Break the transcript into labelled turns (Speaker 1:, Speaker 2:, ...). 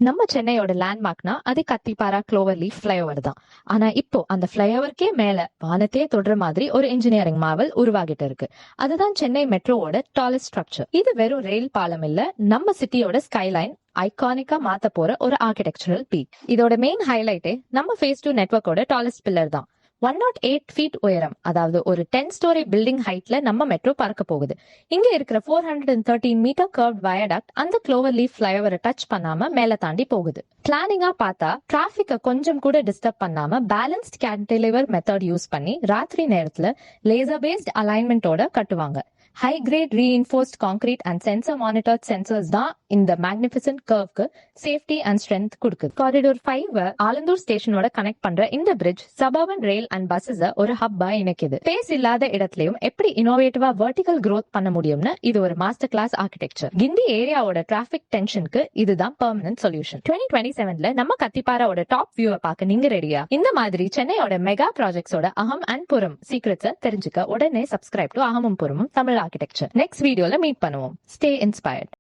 Speaker 1: நம்ம சென்னையோட லேண்ட்மார்க்னா அது கத்திப்பாரா க்ளோவர் லீஃப் ஃபிளைஓவர் தான். ஆனா இப்போ அந்த ஃபிளைஓவருக்கே மேல வானத்தையே தொடுற மாதிரி ஒரு இன்ஜினியரிங் மாவல் உருவாகிட்டு இருக்கு. அதுதான் சென்னை மெட்ரோவோட டாலஸ்ட் ஸ்ட்ரக்சர். இது வெறும் ரயில் பாலம் இல்ல, நம்ம சிட்டியோட ஸ்கைலைன் ஐகானிக்கா மாத்த போற ஒரு ஆர்கிடெக்சரல் பீக். இதோட மெயின் ஹைலைட்டே நம்ம ஃபேஸ் 2 நெட்வொர்க்கோட டாலஸ்ட் பில்லர் தான். 108 feet உயரம், அதாவது ஒரு 10-story பில்டிங் ஹைட்ல நம்ம மெட்ரோ பறக்க போகுது. இங்க இருக்கிற 413 மீட்டர் கர்வ் வயடாக்ட் அந்த க்ளோவர் லீஃப் ஃபிளைஓவரை டச் பண்ணாம மேல தாண்டி போகுது. பிளானிங்கா பார்த்தா டிராபிக்க கொஞ்சம் கூட டிஸ்டர்ப் பண்ணாம பேலன்ஸ்ட் கேன்டிலிவர் மெத்தட் யூஸ் பண்ணி ராத்திரி நேரத்துல லேசர் பேஸ்ட் அலைன்மெண்டோட கட்டுவாங்க. High grade reinforced concrete and sensor monitored sensors தான் இந்த மேக்னிஃபிசன்ட் கர்வ்க்கு சேஃப்டி அண்ட் ஸ்ட்ரென்த் கொடுக்குது. காரிடோர் 5 ஆலந்தூர் ஸ்டேஷனோட கனெக்ட் பண்ற இந்த bridge suburban rail and buses ஒரு ஹப்பா இணைக்குது. ஸ்பேஸ் இல்லாத இடத்துலயும் எப்படி இனோவேட்டிவா வெர்டிகல் growth பண்ண முடியும்னு இது ஒரு மாஸ்டர் கிளாஸ் ஆர்கிடெக்சர். கிண்டி ஏரியாவோட டிராபிக் டென்ஷனுக்கு இதுதான் பெர்மனன்ட் சொல்யூஷன். 2027ல நம்ம கத்திப்பாராவோட டாப் வியூவை பார்க்க நீங்க ரெடியா? இந்த மாதிரி சென்னையோட மெகா ப்ராஜெக்ட்ஸோட அகம் அண்ட் புறம் சீக்ரெட்ஸை தெரிஞ்சுக்க உடனே சப்ஸ்கிரைப் டு அகமும் புறமும் தமிழ் ஆர்கிடெக்சர். நெக்ஸ்ட் வீடியோல மீட் பண்ணுவோம். Stay inspired.